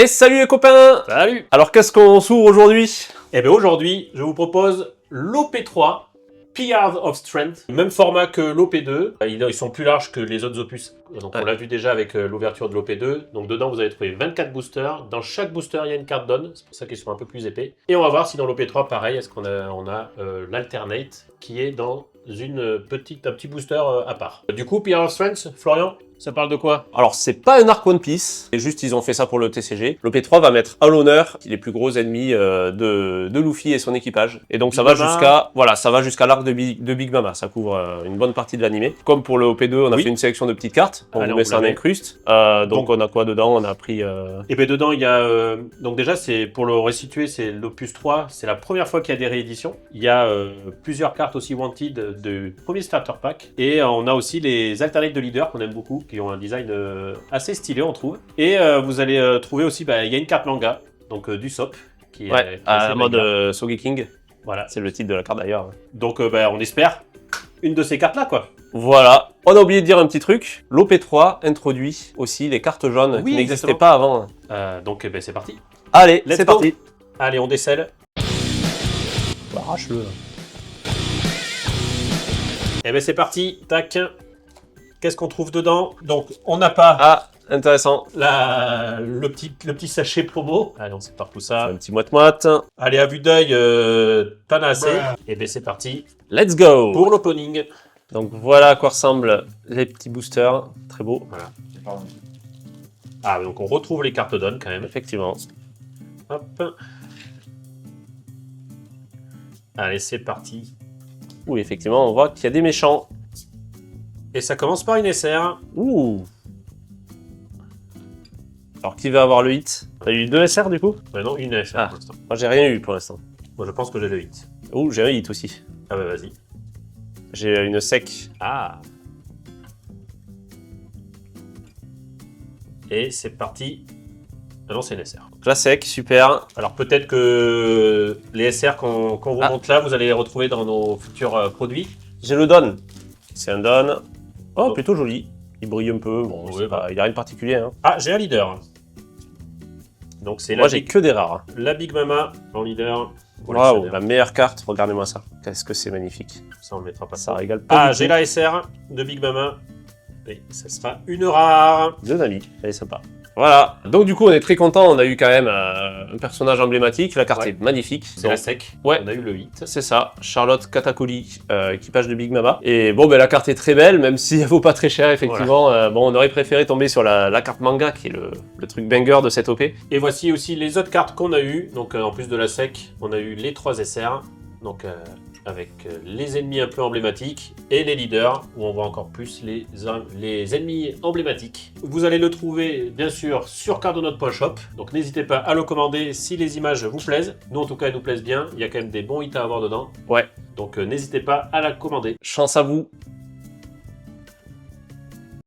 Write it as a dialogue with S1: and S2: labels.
S1: Et salut les copains!
S2: Salut!
S1: Alors qu'est-ce qu'on s'ouvre aujourd'hui?
S2: Eh bien aujourd'hui, je vous propose l'OP3 Pillars of Strength. Même format que l'OP2. Ils sont plus larges que les autres opus. Donc on l'a vu déjà avec l'ouverture de l'OP2. Donc dedans, vous allez trouver 24 boosters. Dans chaque booster, il y a une carte donne. C'est pour ça qu'ils sont un peu plus épais. Et on va voir si dans l'OP3, pareil, est-ce qu'on a l'Alternate qui est dans un petit booster à part. Du coup, Pillars of Strength, Florian, ça parle de quoi?
S1: Alors c'est pas un arc One Piece, c'est juste ils ont fait ça pour le TCG. L'OP3 va mettre à l'honneur les plus gros ennemis de Luffy et son équipage. Et donc ça va jusqu'à l'arc de Big Mama, ça couvre une bonne partie de l'animé. Comme pour le OP2, on a fait une sélection de petites cartes, on vous met ça en incruste. Donc on a quoi dedans? On a pris...
S2: Et bien dedans il y a... donc déjà c'est pour le resituer, c'est l'opus 3, c'est la première fois qu'il y a des rééditions. Il y a plusieurs cartes aussi Wanted de premier starter pack. Et on a aussi les alternates de leader qu'on aime beaucoup, qui ont un design assez stylé on trouve. Et vous allez trouver aussi, il y a une carte manga, donc du SOP. Qui est
S1: à mode Sogeking.
S2: Voilà.
S1: C'est le titre de la carte d'ailleurs.
S2: Donc on espère une de ces cartes là quoi.
S1: Voilà. On a oublié de dire un petit truc. L'OP3 introduit aussi les cartes jaunes qui n'existaient pas avant.
S2: Donc c'est parti.
S1: Allez, c'est parti.
S2: Allez, on décèle.
S1: Arrache-le.
S2: Et ben c'est parti. Tac. Qu'est-ce qu'on trouve dedans? Donc on n'a pas...
S1: Ah, intéressant.
S2: Le petit sachet promo. Allez, on sépare tout ça.
S1: Un petit moite-moite.
S2: Allez, à vue d'œil, t'en as assez. Et bien c'est parti.
S1: Let's go.
S2: Pour l'opening.
S1: Donc voilà à quoi ressemblent les petits boosters. Très beau.
S2: Voilà. Ah, donc on retrouve les cartes donne quand même.
S1: Effectivement.
S2: Hop. Allez, c'est parti.
S1: Oui, effectivement, on voit qu'il y a des méchants.
S2: Et ça commence par une SR.
S1: Ouh. Alors qui va avoir le hit? T'as eu 2 SR du coup?
S2: Non, une SR pour l'instant.
S1: Moi j'ai rien eu pour l'instant.
S2: Moi je pense que j'ai le hit.
S1: Ouh, j'ai un hit aussi.
S2: Ah bah vas-y.
S1: J'ai une sec.
S2: Ah. Et c'est parti. Ah non, c'est une SR.
S1: Donc la sec, super.
S2: Alors peut-être que les SR qu'on vous montre là, vous allez les retrouver dans nos futurs produits.
S1: J'ai le Don. C'est un Don. Oh, plutôt joli. Il brille un peu. Bon, il n'y a rien de particulier. Hein.
S2: Ah, j'ai un leader. Donc c'est
S1: moi j'ai que des rares.
S2: La Big Mama en leader.
S1: Waouh, la meilleure carte. Regardez-moi ça. Qu'est-ce que c'est magnifique.
S2: Ça on ne mettra pas.
S1: Ça régale pas.
S2: Ah, j'ai la SR de Big Mama. Et ça sera une rare.
S1: Deux amis. Elle est sympa. Voilà, donc du coup on est très content, on a eu quand même un personnage emblématique, la carte est magnifique.
S2: C'est la sec,
S1: ouais.
S2: On a eu le hit.
S1: C'est ça, Charlotte Katakuri, équipage de Big Mama. Et bon, la carte est très belle, même si elle vaut pas très cher effectivement. Voilà. Bon, on aurait préféré tomber sur la carte manga, qui est le truc banger de cette OP.
S2: Et voici aussi les autres cartes qu'on a eues. Donc en plus de la sec, on a eu les 3 SR. Donc avec les ennemis un peu emblématiques et les leaders où on voit encore plus les ennemis emblématiques. Vous allez le trouver bien sûr sur Cardonode.shop, donc n'hésitez pas à le commander si les images vous plaisent. Nous en tout cas elles nous plaisent bien, il y a quand même des bons hits à avoir dedans.
S1: Ouais.
S2: Donc n'hésitez pas à la commander.
S1: Chance à vous.